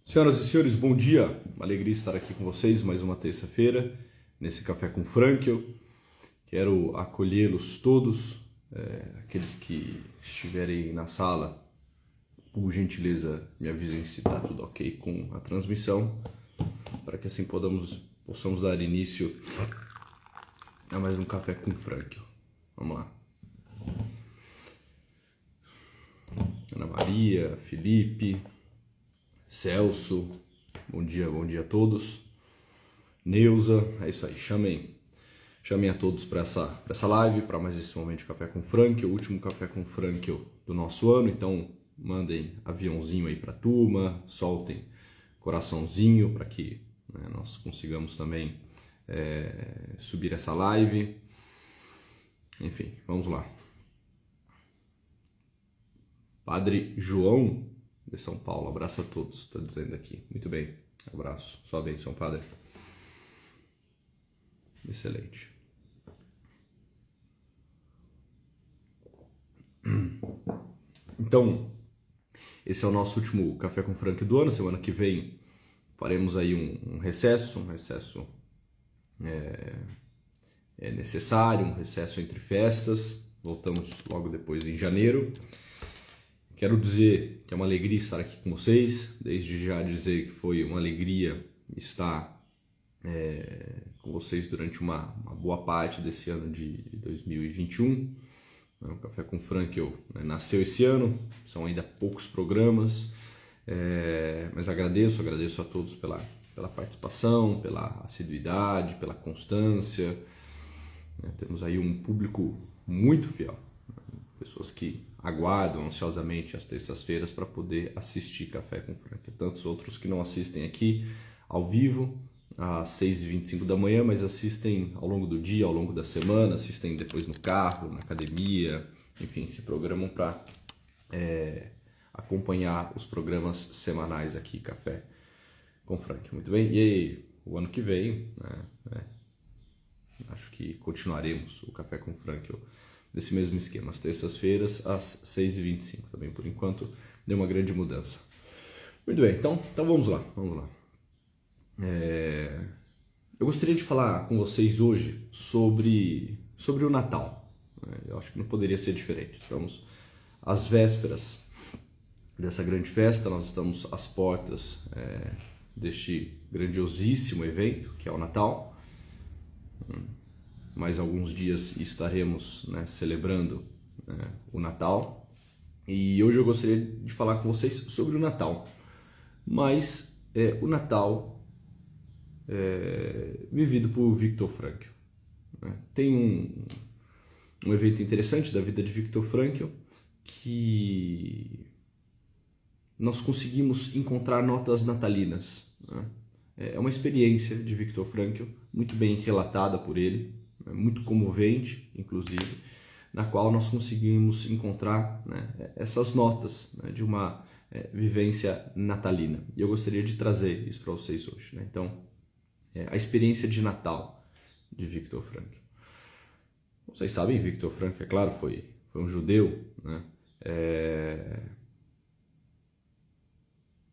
Senhoras e senhores, bom dia. Uma alegria estar aqui com vocês mais uma terça-feira, nesse Café com Frankel. Quero acolhê-los todos, aqueles que estiverem na sala, por gentileza, me avisem se está tudo ok com a transmissão, para que assim possamos dar início a mais um Café com Frankel. Vamos lá. Ana Maria, Felipe, Celso, bom dia a todos. Neuza, é isso aí, chamem a todos para essa live, para mais esse momento de Café com Frankel, o último Café com Frankel do nosso ano, então mandem aviãozinho aí para a turma, soltem coraçãozinho para que nós consigamos também subir essa live. Enfim, vamos lá. Padre João de São Paulo, abraço a todos, está dizendo aqui. Muito bem, abraço, sua bênção, Padre. Excelente. Então, esse é o nosso último Café com Frank do ano. Semana que vem faremos aí um recesso necessário, um recesso entre festas. Voltamos logo depois em janeiro. Quero dizer que é uma alegria estar aqui com vocês, desde já dizer que foi uma alegria estar com vocês durante uma boa parte desse ano de 2021. O Café com Frankel nasceu esse ano, são ainda poucos programas, mas agradeço a todos pela participação, pela assiduidade, pela constância. Temos aí um público muito fiel, pessoas que aguardam ansiosamente as terças-feiras para poder assistir Café com Frankel. Tantos outros que não assistem aqui ao vivo, às 6h25 da manhã, mas assistem ao longo do dia, ao longo da semana, assistem depois no carro, na academia, enfim, se programam para acompanhar os programas semanais aqui, Café com Frankel. Muito bem, e aí, o ano que vem, acho que continuaremos o Café com Frankel desse mesmo esquema, às terças-feiras, às 6h25 também, por enquanto, deu uma grande mudança. Muito bem, então vamos lá. Eu gostaria de falar com vocês hoje sobre o Natal. Eu acho que não poderia ser diferente. Estamos às vésperas dessa grande festa, nós estamos às portas deste grandiosíssimo evento, que é o Natal. Mais alguns dias estaremos celebrando o Natal. E hoje eu gostaria de falar com vocês sobre o Natal. Mas o Natal vivido por Viktor Frankl. Tem um evento interessante da vida de Viktor Frankl que nós conseguimos encontrar notas natalinas. É uma experiência de Viktor Frankl muito bem relatada por ele, muito comovente, inclusive, na qual nós conseguimos encontrar essas notas de uma vivência natalina. E eu gostaria de trazer isso para vocês hoje. Então, a experiência de Natal de Viktor Frankl. Vocês sabem, Viktor Frankl, é claro, foi um judeu,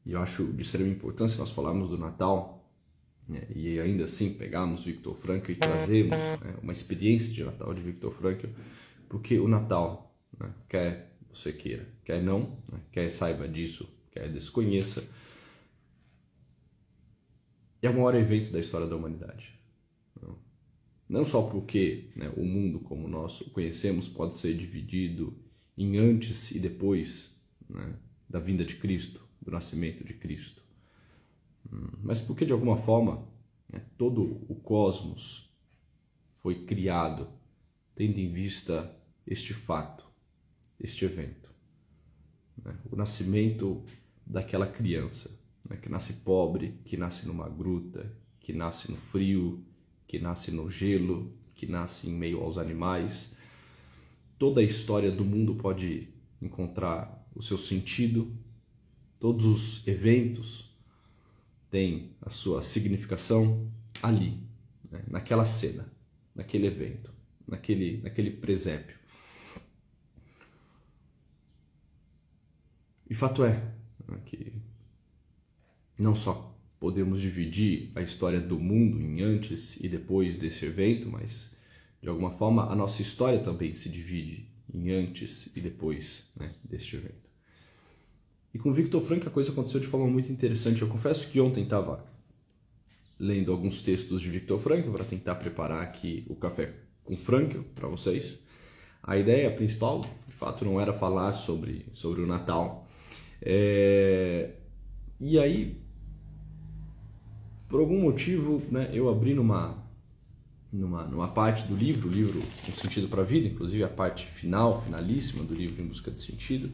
E eu acho de extrema importância nós falarmos do Natal, e ainda assim pegarmos Viktor Frankl e trazermos uma experiência de Natal de Viktor Frankl, porque o Natal, quer você queira, quer não, quer saiba disso, quer desconheça, é o maior evento da história da humanidade. Não só porque o mundo como nós o conhecemos pode ser dividido em antes e depois da vinda de Cristo, do nascimento de Cristo, mas porque de alguma forma todo o cosmos foi criado tendo em vista este fato, este evento, o nascimento daquela criança, que nasce pobre, que nasce numa gruta, que nasce no frio, que nasce no gelo, que nasce em meio aos animais. Toda a história do mundo pode encontrar o seu sentido, todos os eventos têm a sua significação ali, naquela cena, naquele evento, naquele presépio. E fato é que não só podemos dividir a história do mundo em antes e depois desse evento, mas de alguma forma a nossa história também se divide em antes e depois, né, deste evento. E com Viktor Frankl a coisa aconteceu de forma muito interessante. Eu confesso que ontem estava lendo alguns textos de Viktor Frankl para tentar preparar aqui o Café com Frankl para vocês. A ideia principal, de fato, não era falar sobre o Natal. E aí, por algum motivo, né, eu abri numa parte do livro, o livro Um Sentido para a Vida, inclusive a parte finalíssima do livro Em Busca de Sentido,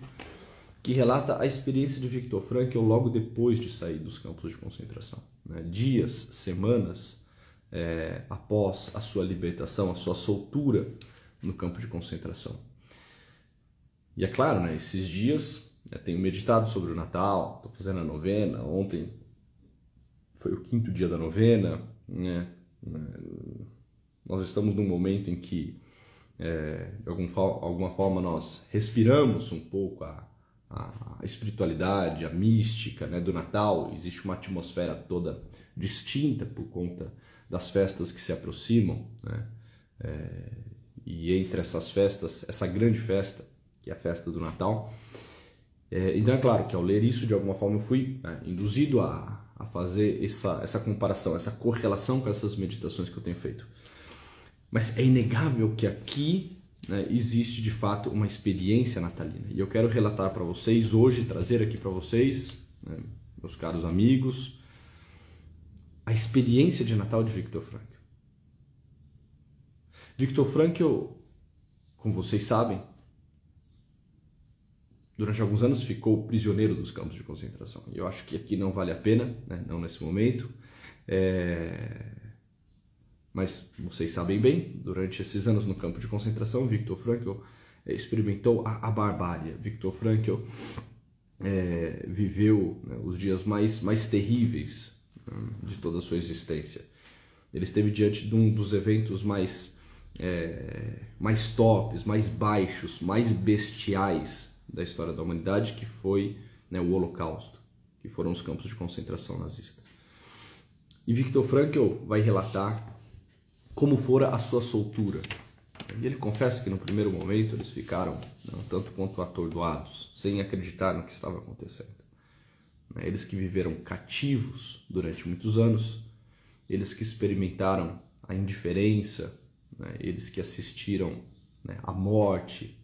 que relata a experiência de Viktor Frankl logo depois de sair dos campos de concentração. Né? Dias, semanas após a sua libertação, a sua soltura no campo de concentração. E é claro, né, esses dias tenho meditado sobre o Natal, estou fazendo a novena, ontem foi o 5º dia da novena, né? Nós estamos num momento em que, de alguma forma, nós respiramos um pouco a espiritualidade, a mística, né, do Natal. Existe uma atmosfera toda distinta por conta das festas que se aproximam, né? E entre essas festas, essa grande festa, que é a festa do Natal. Então é claro que ao ler isso, de alguma forma, eu fui induzido a fazer essa comparação, essa correlação com essas meditações que eu tenho feito. Mas é inegável que aqui, né, existe de fato uma experiência natalina. E eu quero relatar para vocês hoje, trazer aqui para vocês, né, meus caros amigos, a experiência de Natal de Viktor Frankl. Viktor Frankl, como vocês sabem, durante alguns anos ficou prisioneiro dos campos de concentração. E eu acho que aqui não vale a pena, né, não nesse momento. Mas vocês sabem bem, durante esses anos no campo de concentração, Viktor Frankl experimentou a barbárie. Viktor Frankl viveu, né, os dias mais terríveis, de toda a sua existência. Ele esteve diante de um dos eventos mais tops, mais baixos, mais bestiais da história da humanidade, que foi, né, o Holocausto, que foram os campos de concentração nazista. E Viktor Frankl vai relatar como fora a sua soltura. E ele confessa que no primeiro momento eles ficaram, um tanto quanto atordoados, sem acreditar no que estava acontecendo. Eles que viveram cativos durante muitos anos, eles que experimentaram a indiferença, né, eles que assistiram, né, à morte,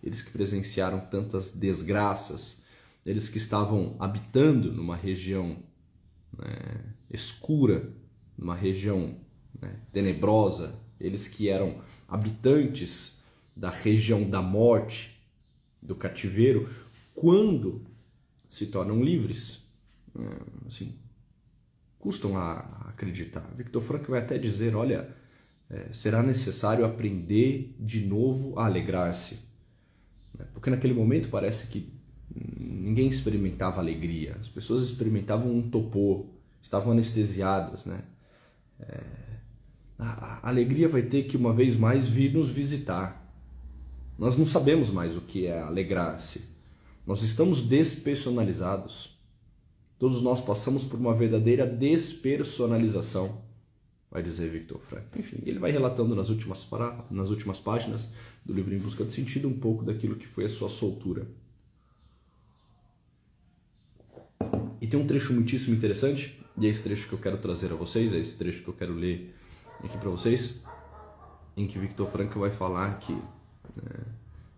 eles que presenciaram tantas desgraças, eles que estavam habitando numa região, né, escura, numa região, né, tenebrosa, eles que eram habitantes da região da morte, do cativeiro, quando se tornam livres, assim, custam a acreditar. Viktor Frankl vai até dizer, olha, será necessário aprender de novo a alegrar-se. Porque naquele momento parece que ninguém experimentava alegria. As pessoas experimentavam um topor, estavam anestesiadas, né? A alegria vai ter que uma vez mais vir nos visitar. Nós não sabemos mais o que é alegrar-se. Nós estamos despersonalizados. Todos nós passamos por uma verdadeira despersonalização, vai dizer Viktor Frankl. Enfim, ele vai relatando nas últimas páginas do livro Em Busca de Sentido um pouco daquilo que foi a sua soltura. E tem um trecho muitíssimo interessante, e é esse trecho que eu quero trazer a vocês, é esse trecho que eu quero ler aqui para vocês, em que Viktor Frankl vai falar que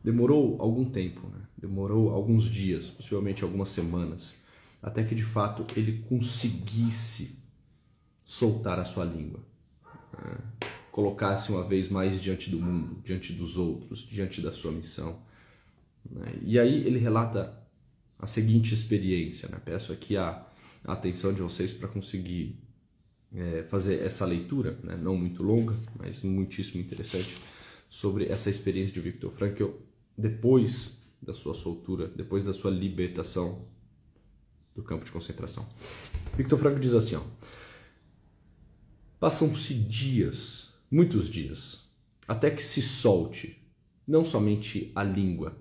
demorou algum tempo, né? Demorou alguns dias, possivelmente algumas semanas, até que de fato ele conseguisse soltar a sua língua, colocar-se uma vez mais diante do mundo, diante dos outros, diante da sua missão. E aí ele relata a seguinte experiência, né? Peço aqui a atenção de vocês para conseguir fazer essa leitura, né? Não muito longa, mas muitíssimo interessante, sobre essa experiência de Viktor Frankl depois da sua soltura, depois da sua libertação do campo de concentração. Viktor Frankl diz assim, passam-se dias, muitos dias, até que se solte não somente a língua,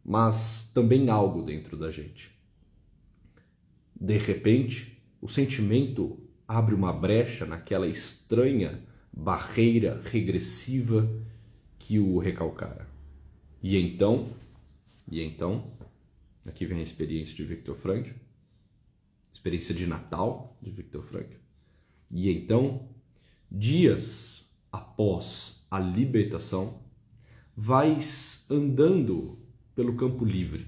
mas também algo dentro da gente. De repente, o sentimento abre uma brecha naquela estranha barreira regressiva que o recalcara. E então, aqui vem a experiência de Viktor Frankl, experiência de Natal de Viktor Frankl. E então, dias após a libertação, vais andando pelo campo livre,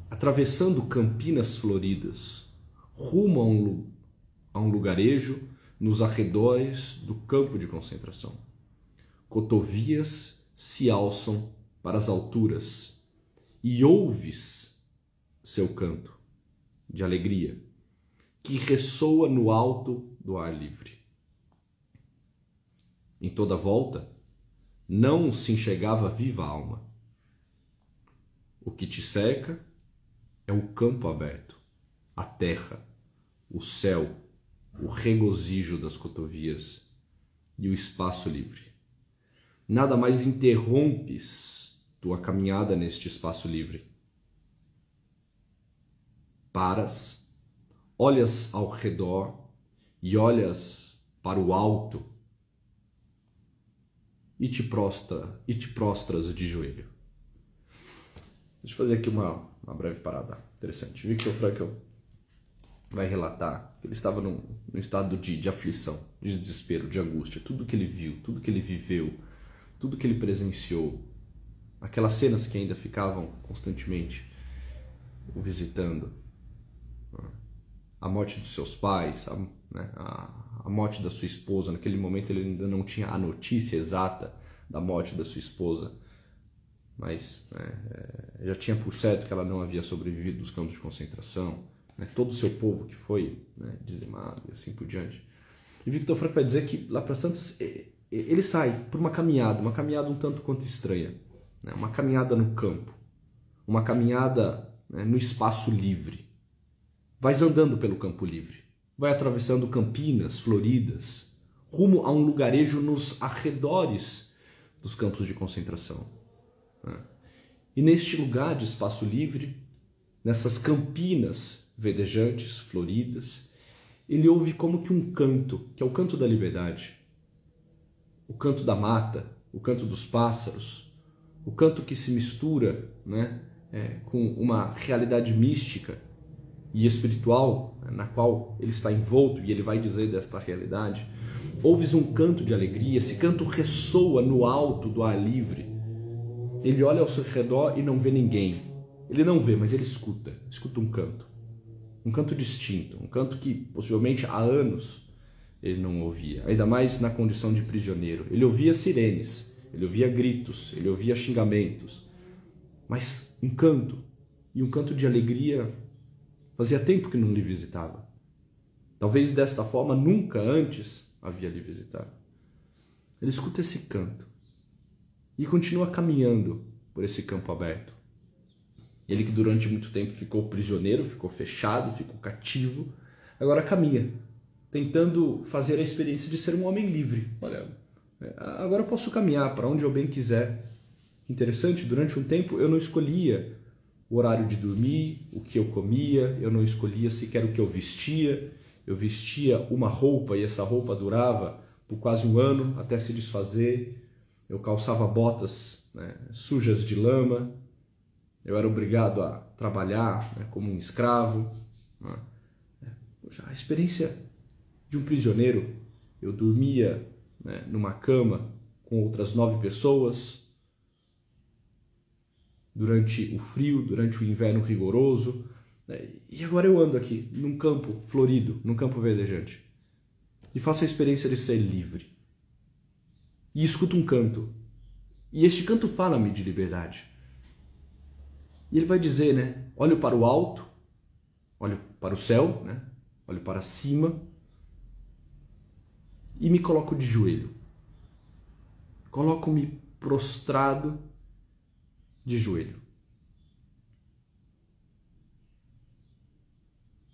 atravessando campinas floridas, rumo a um lugarejo nos arredores do campo de concentração. Cotovias se alçam para as alturas e ouves seu canto de alegria, que ressoa no alto do ar livre. Em toda volta, não se enxergava viva alma. O que te cerca é o campo aberto, a terra, o céu, o regozijo das cotovias e o espaço livre. Nada mais interrompes tua caminhada neste espaço livre. Paras, olhas ao redor e olhas para o alto e te prostras de joelho. Deixa eu fazer aqui uma breve parada interessante. Viktor Frankl vai relatar que ele estava num estado de aflição, de desespero, de angústia. Tudo que ele viu, tudo que ele viveu, tudo que ele presenciou, aquelas cenas que ainda ficavam constantemente o visitando, a morte dos seus pais, a morte da sua esposa. Naquele momento ele ainda não tinha a notícia exata da morte da sua esposa, mas já tinha por certo que ela não havia sobrevivido dos campos de concentração, todo o seu povo que foi dizimado e assim por diante. E Viktor Frankl vai dizer que lá para Santos ele sai por uma caminhada um tanto quanto estranha, uma caminhada no campo, uma caminhada no espaço livre. Vais andando pelo campo livre, vai atravessando campinas floridas, rumo a um lugarejo nos arredores dos campos de concentração. E neste lugar de espaço livre, nessas campinas verdejantes, floridas, ele ouve como que um canto, que é o canto da liberdade, o canto da mata, o canto dos pássaros, o canto que se mistura com uma realidade mística e espiritual na qual ele está envolto, e ele vai dizer desta realidade. Ouves um canto de alegria, esse canto ressoa no alto do ar livre. Ele olha ao seu redor e não vê ninguém. Ele não vê, mas ele escuta um canto distinto, um canto que possivelmente há anos ele não ouvia, ainda mais na condição de prisioneiro. Ele ouvia sirenes, ele ouvia gritos, ele ouvia xingamentos, mas um canto, e um canto de alegria fazia tempo que não lhe visitava. Talvez desta forma nunca antes havia lhe visitado. Ele escuta esse canto e continua caminhando por esse campo aberto. Ele que durante muito tempo ficou prisioneiro, ficou fechado, ficou cativo, agora caminha, tentando fazer a experiência de ser um homem livre. Olha, agora eu posso caminhar para onde eu bem quiser. Interessante, durante um tempo eu não escolhia o horário de dormir, o que eu comia, eu não escolhia sequer o que eu vestia. Eu vestia uma roupa e essa roupa durava por quase um ano até se desfazer. Eu calçava botas sujas de lama. Eu era obrigado a trabalhar como um escravo. A experiência de um prisioneiro. Eu dormia numa cama com outras 9 pessoas durante o frio, durante o inverno rigoroso. E agora eu ando aqui num campo florido, num campo verdejante, e faço a experiência de ser livre. E escuto um canto. E este canto fala-me de liberdade. E ele vai dizer, olho para o alto, olho para o céu, olho para cima e me coloco de joelho. Coloco-me prostrado de joelho.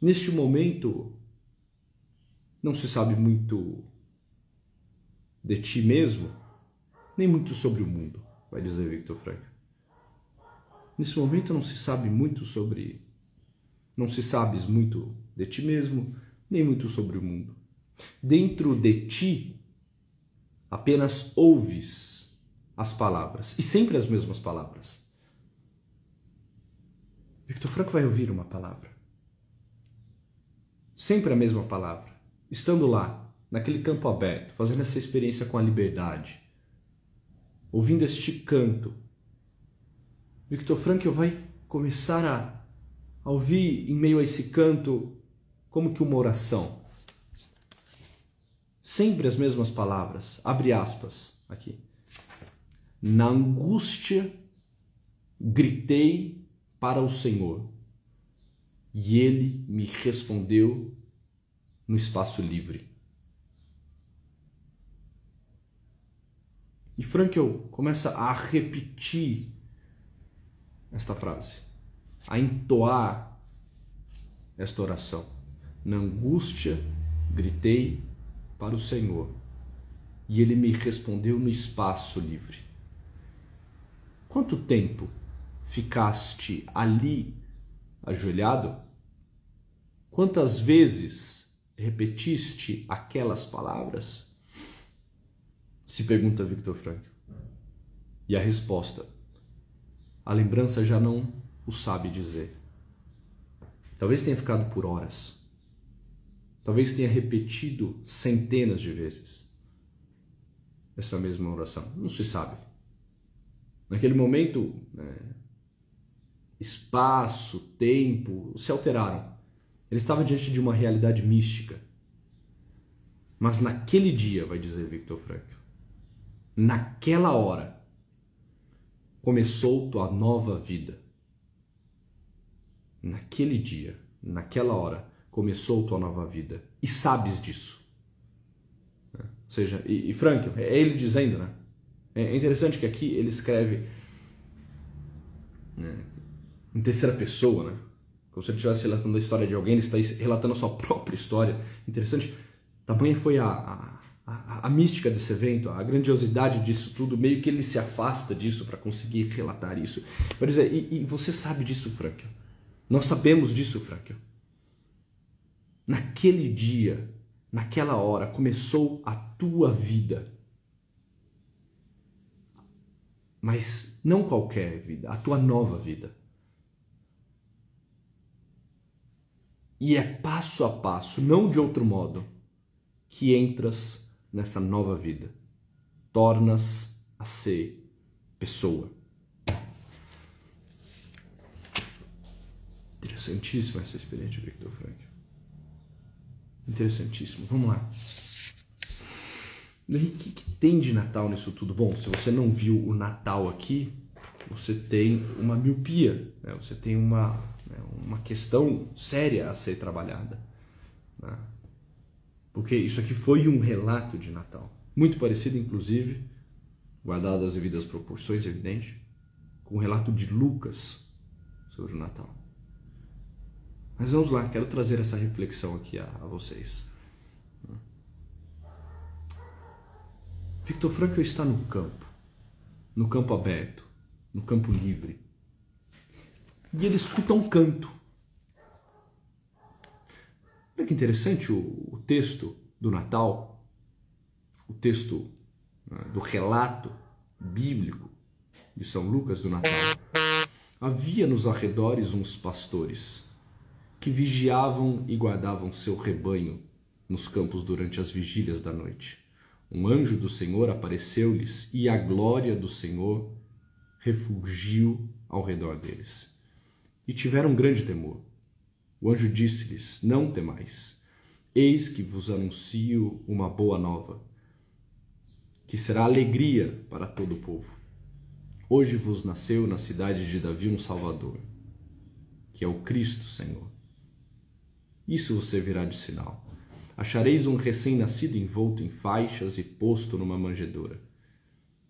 Neste momento, não se sabe muito de ti mesmo, nem muito sobre o mundo, vai dizer Viktor Frankl. Nesse momento não se sabe muito sobre Não se sabes muito de ti mesmo, nem muito sobre o mundo. Dentro de ti, apenas ouves as palavras, e sempre as mesmas palavras. Victor Frankl vai ouvir uma palavra. Sempre a mesma palavra. Estando lá, naquele campo aberto, fazendo essa experiência com a liberdade, ouvindo este canto, Victor Frankl vai começar a ouvir em meio a esse canto como que uma oração. Sempre as mesmas palavras. Abre aspas aqui. Na angústia gritei para o Senhor e Ele me respondeu no espaço livre. E Frankl começa a repetir esta frase, a entoar esta oração. Na angústia gritei para o Senhor e Ele me respondeu no espaço livre. Quanto tempo ficaste ali ajoelhado? Quantas vezes repetiste aquelas palavras? Se pergunta Victor Frankl. E a resposta: a lembrança já não o sabe dizer. Talvez tenha ficado por horas. Talvez tenha repetido centenas de vezes essa mesma oração. Não se sabe. Naquele momento, espaço, tempo se alteraram. Ele estava diante de uma realidade mística. Mas naquele dia, vai dizer Victor Frankl, naquela hora, começou tua nova vida. Naquele dia, naquela hora, começou tua nova vida. E sabes disso. Ou seja, e Frankl, é ele dizendo, né? É interessante que aqui ele escreve em terceira pessoa, né? Como se ele estivesse relatando a história de alguém, ele está relatando a sua própria história. Interessante. Tamanha foi a mística desse evento, a grandiosidade disso tudo, meio que ele se afasta disso para conseguir relatar isso. Vai dizer, e você sabe disso, Frankl? Nós sabemos disso, Frankl. Naquele dia, naquela hora, começou a tua vida. Mas não qualquer vida, a tua nova vida. E é passo a passo, não de outro modo, que entras nessa nova vida. Tornas a ser pessoa. Interessantíssima essa experiência de Victor Frankl. Interessantíssimo. Vamos lá. E o que tem de Natal nisso tudo? Bom, se você não viu o Natal aqui, você tem uma miopia, né? Você tem uma questão séria a ser trabalhada, né? Porque isso aqui foi um relato de Natal, muito parecido, inclusive, guardado as devidas proporções, evidente, com o relato de Lucas sobre o Natal. Mas vamos lá, quero trazer essa reflexão aqui a vocês. Victor Frankl está no campo aberto, no campo livre. E ele escuta um canto. Olha que interessante o texto do Natal, o texto do relato bíblico de São Lucas do Natal. Havia nos arredores uns pastores que vigiavam e guardavam seu rebanho nos campos durante as vigílias da noite. Um anjo do Senhor apareceu-lhes e a glória do Senhor refulgiu ao redor deles. E tiveram grande temor. O anjo disse-lhes: não temais, eis que vos anuncio uma boa nova, que será alegria para todo o povo. Hoje vos nasceu na cidade de Davi um Salvador, que é o Cristo Senhor. Isso vos servirá de sinal. Achareis um recém-nascido envolto em faixas e posto numa manjedoura.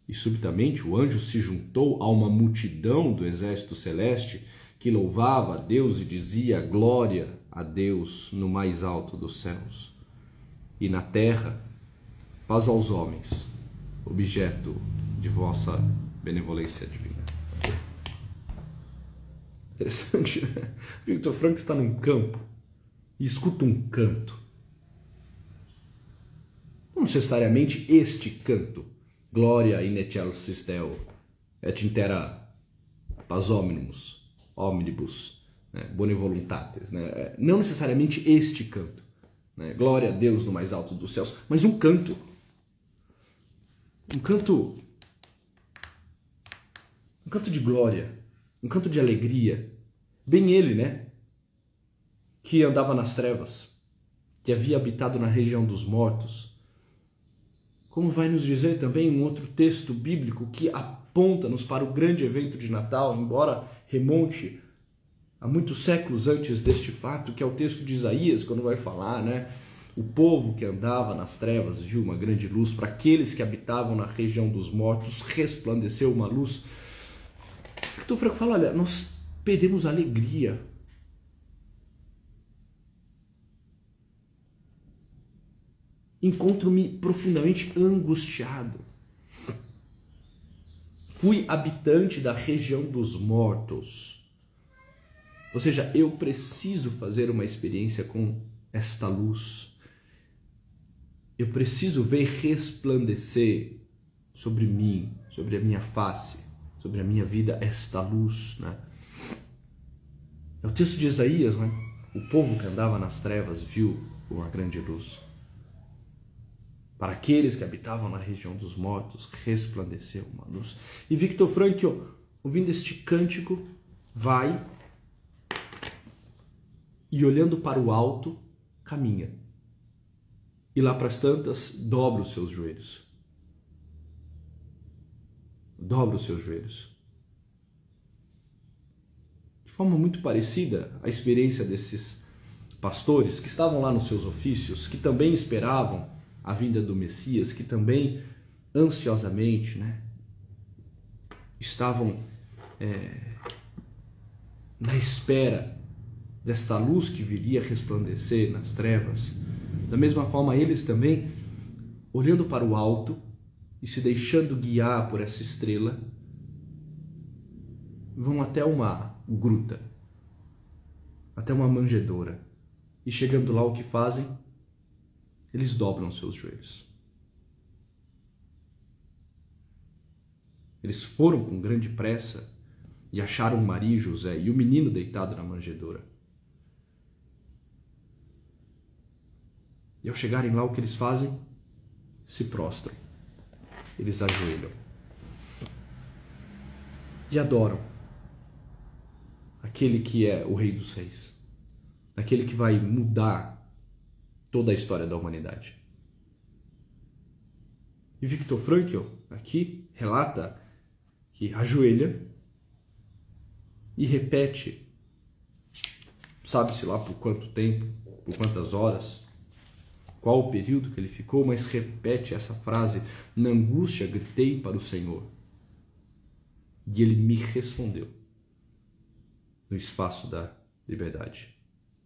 E subitamente o anjo se juntou a uma multidão do exército celeste que louvava a Deus e dizia: glória a Deus no mais alto dos céus. E na terra, paz aos homens, objeto de vossa benevolência divina. Interessante, né? Victor Frankl está num campo e escuta um canto. Não necessariamente este canto. Gloria in excelsis Deo, et intera pars omnibus, né? Bone voluntates. Né? Não necessariamente este canto. Né? Glória a Deus no mais alto dos céus. Mas um canto. Um canto de glória. Um canto de alegria. Bem ele, né? Que andava nas trevas. Que havia habitado na região dos mortos. Como vai nos dizer também um outro texto bíblico que aponta-nos para o grande evento de Natal, embora remonte a muitos séculos antes deste fato, que é o texto de Isaías, quando vai falar, né? O povo que andava nas trevas viu uma grande luz, para aqueles que habitavam na região dos mortos resplandeceu uma luz. Victor Frankl fala, olha, nós perdemos a alegria. Encontro-me profundamente angustiado. Fui habitante da região dos mortos. Ou seja, eu preciso fazer uma experiência com esta luz. Eu preciso ver resplandecer sobre mim, sobre a minha face, sobre a minha vida, esta luz. Né? É o texto de Isaías, né? O povo que andava nas trevas viu uma grande luz. Para aqueles que habitavam na região dos mortos, resplandeceu uma luz. E Victor Frankl, ouvindo este cântico, vai e olhando para o alto, caminha. E lá para as tantas, dobra os seus joelhos. Dobra os seus joelhos. De forma muito parecida à experiência desses pastores que estavam lá nos seus ofícios, que também esperavam a vinda do Messias, que também ansiosamente, né, estavam na espera desta luz que viria resplandecer nas trevas. Da mesma forma, eles também, olhando para o alto e se deixando guiar por essa estrela, vão até uma gruta, até uma manjedoura. E chegando lá, o que fazem? Eles dobram seus joelhos. Eles foram com grande pressa e acharam Maria e José e o menino deitado na manjedoura. E ao chegarem lá, o que eles fazem? Se prostram. Eles ajoelham. E adoram aquele que é o Rei dos Reis. Aquele que vai mudar toda a história da humanidade. E Victor Frankl aqui relata que ajoelha e repete, sabe-se lá por quanto tempo, por quantas horas, qual o período que ele ficou, mas repete essa frase: na angústia gritei para o Senhor e ele me respondeu no espaço da liberdade,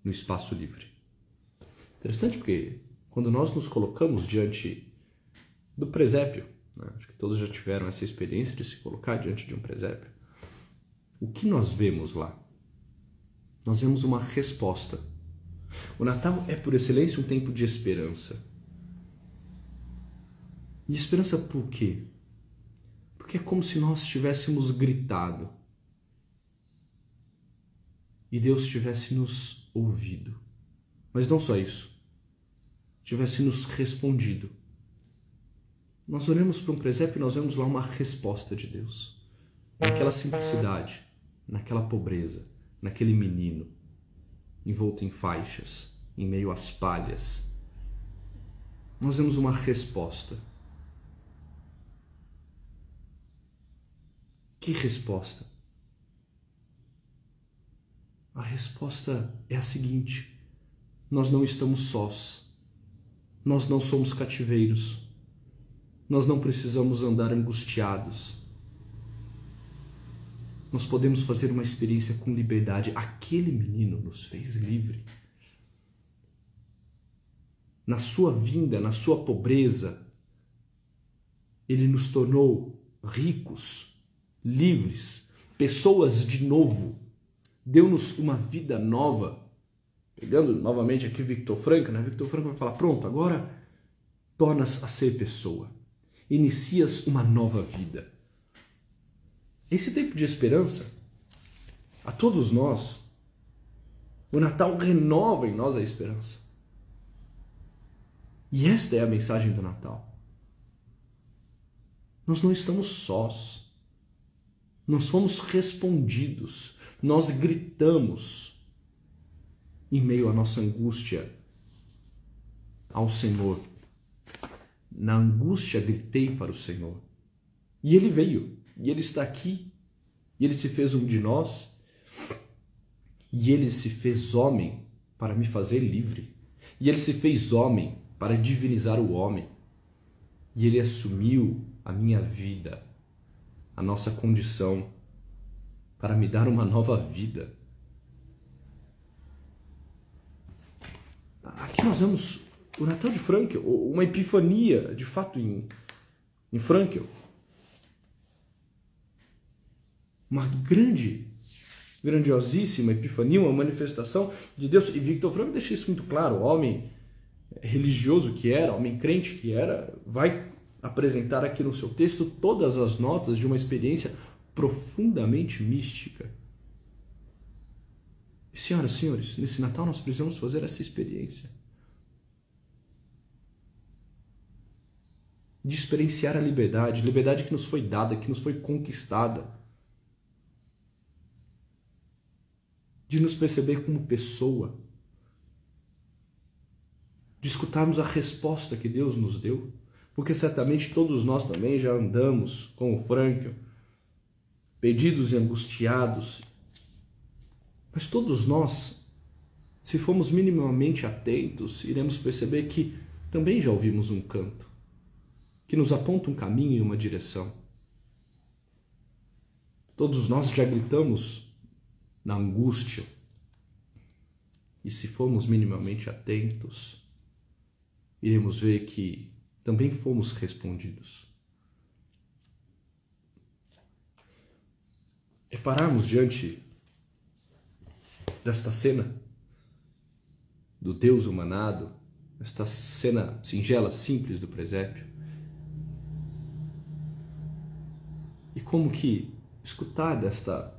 no espaço livre. Interessante porque quando nós nos colocamos diante do presépio, né, acho que todos já tiveram essa experiência de se colocar diante de um presépio, o que nós vemos lá? Nós vemos uma resposta. O Natal é por excelência um tempo de esperança. E esperança por quê? Porque é como se nós tivéssemos gritado e Deus tivesse nos ouvido. Mas não só isso, tivesse nos respondido. Nós olhamos para um presépio e nós vemos lá uma resposta de Deus. Naquela simplicidade, naquela pobreza, naquele menino, envolto em faixas, em meio às palhas. Nós vemos uma resposta. Que resposta? A resposta é a seguinte: nós não estamos sós, nós não somos cativeiros, nós não precisamos andar angustiados, nós podemos fazer uma experiência com liberdade. Aquele menino nos fez livre. Na sua vinda, na sua pobreza, ele nos tornou ricos, livres, pessoas de novo, deu-nos uma vida nova. Pegando novamente aqui Victor Frankl, né? Victor Frankl vai falar, pronto, agora tornas a ser pessoa. Inicias uma nova vida. Esse tempo de esperança, a todos nós, o Natal renova em nós a esperança. E esta é a mensagem do Natal. Nós não estamos sós. Nós fomos respondidos. Nós gritamos em meio à nossa angústia ao Senhor. Na angústia gritei para o Senhor. E Ele veio. E Ele está aqui. E Ele se fez um de nós. E Ele se fez homem para me fazer livre. E Ele se fez homem para divinizar o homem. E Ele assumiu a minha vida, a nossa condição, para me dar uma nova vida. Aqui nós vemos o Natal de Frankl, uma epifania, de fato, em Frankl. Uma grandiosíssima epifania, uma manifestação de Deus. E Victor Frankl deixa isso muito claro. O homem religioso que era, homem crente que era, vai apresentar aqui no seu texto todas as notas de uma experiência profundamente mística. E, senhoras e senhores, nesse Natal nós precisamos fazer essa experiência de experienciar a liberdade que nos foi dada, que nos foi conquistada, de nos perceber como pessoa, de escutarmos a resposta que Deus nos deu, porque certamente todos nós também já andamos com o Frankl, perdidos e angustiados, mas todos nós, se formos minimamente atentos, iremos perceber que também já ouvimos um canto, que nos aponta um caminho e uma direção. Todos nós já gritamos na angústia, e se formos minimamente atentos, iremos ver que também fomos respondidos. É pararmos diante desta cena do Deus humanado, esta cena singela, simples do presépio, e como que escutar desta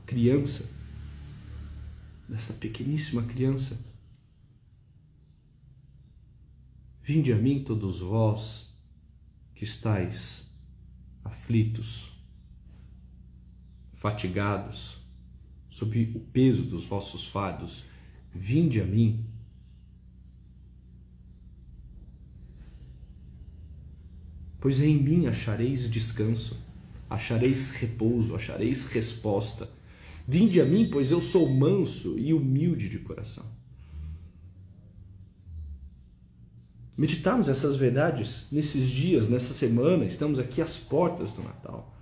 criança, desta pequeníssima criança: vinde a mim todos vós que estáis aflitos, fatigados, sob o peso dos vossos fardos, vinde a mim. Pois em mim achareis descanso, achareis repouso, achareis resposta. Vinde a mim, pois eu sou manso e humilde de coração. Meditarmos essas verdades nesses dias, nessa semana, estamos aqui às portas do Natal.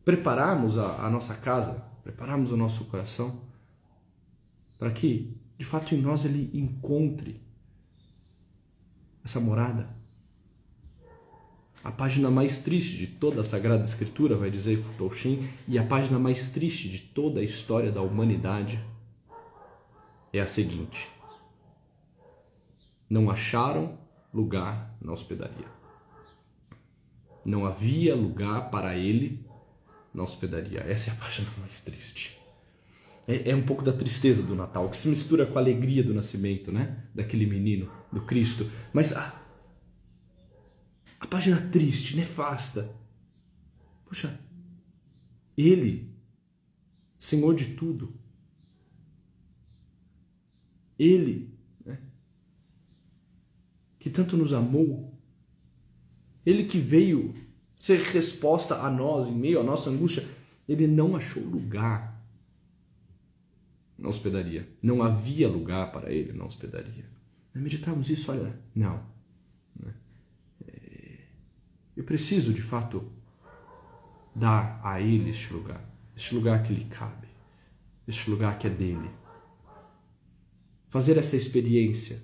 Prepararmos a nossa casa, prepararmos o nosso coração, para que, de fato, em nós ele encontre essa morada. A página mais triste de toda a Sagrada Escritura, vai dizer Tolkien, e a página mais triste de toda a história da humanidade é a seguinte: não acharam lugar na hospedaria. Não havia lugar para ele na hospedaria. Essa é a página mais triste. É um pouco da tristeza do Natal, que se mistura com a alegria do nascimento, né? Daquele menino, do Cristo. Mas a página triste, nefasta. Poxa, ele, Senhor de tudo, ele, né, que tanto nos amou, ele que veio ser resposta a nós em meio à nossa angústia, ele não achou lugar na hospedaria. Não havia lugar para ele na hospedaria. Meditarmos isso, olha, não. Eu preciso, de fato, dar a ele este lugar que lhe cabe, este lugar que é dele. Fazer essa experiência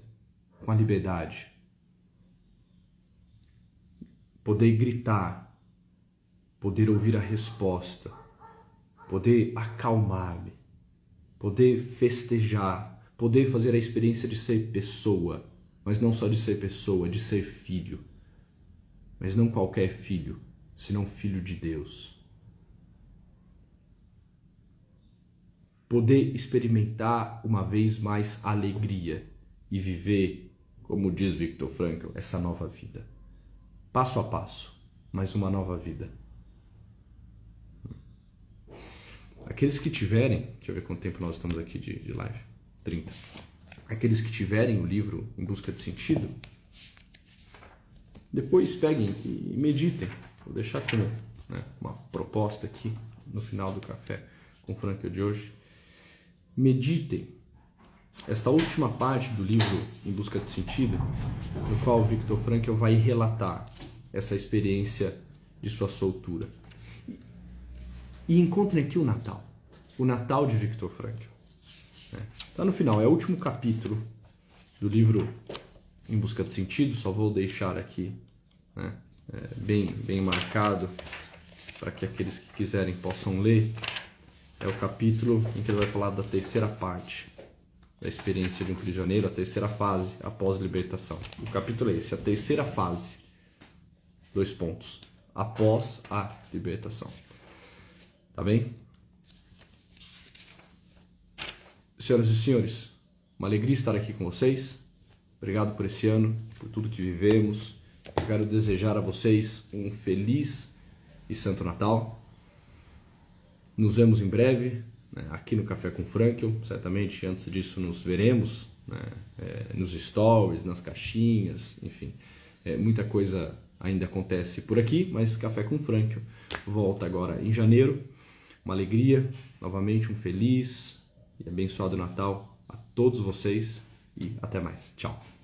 com a liberdade. Poder gritar poder ouvir a resposta, poder acalmar-me, poder festejar, poder fazer a experiência de ser pessoa, mas não só de ser pessoa, de ser filho, mas não qualquer filho, senão filho de Deus. Poder experimentar uma vez mais alegria e viver, como diz Viktor Frankl, essa nova vida. Passo a passo, mas uma nova vida. Aqueles que tiverem, deixa eu ver quanto tempo nós estamos aqui de live, 30. Aqueles que tiverem o livro Em Busca de Sentido, depois peguem e meditem. Vou deixar como uma proposta aqui no final do Café com Frankl de hoje. Meditem esta última parte do livro Em Busca de Sentido, no qual o Viktor Frankl vai relatar essa experiência de sua soltura. E encontrem aqui o Natal de Viktor Frankl. Está no final, é o último capítulo do livro Em Busca de Sentido, só vou deixar aqui bem marcado para que aqueles que quiserem possam ler. É o capítulo em que ele vai falar da terceira parte da experiência de um prisioneiro, a terceira fase após libertação. O capítulo é esse, a terceira fase, 2 pontos, após a libertação. Tá bem? Senhoras e senhores, uma alegria estar aqui com vocês. Obrigado por esse ano, por tudo que vivemos. Eu quero desejar a vocês um feliz e santo Natal. Nos vemos em breve, aqui no Café com Frankl. Certamente antes disso nos veremos, nos stories, nas caixinhas, enfim. Muita coisa ainda acontece por aqui, mas Café com Frankl volta agora em janeiro. Uma alegria, novamente um feliz e abençoado Natal a todos vocês e até mais. Tchau!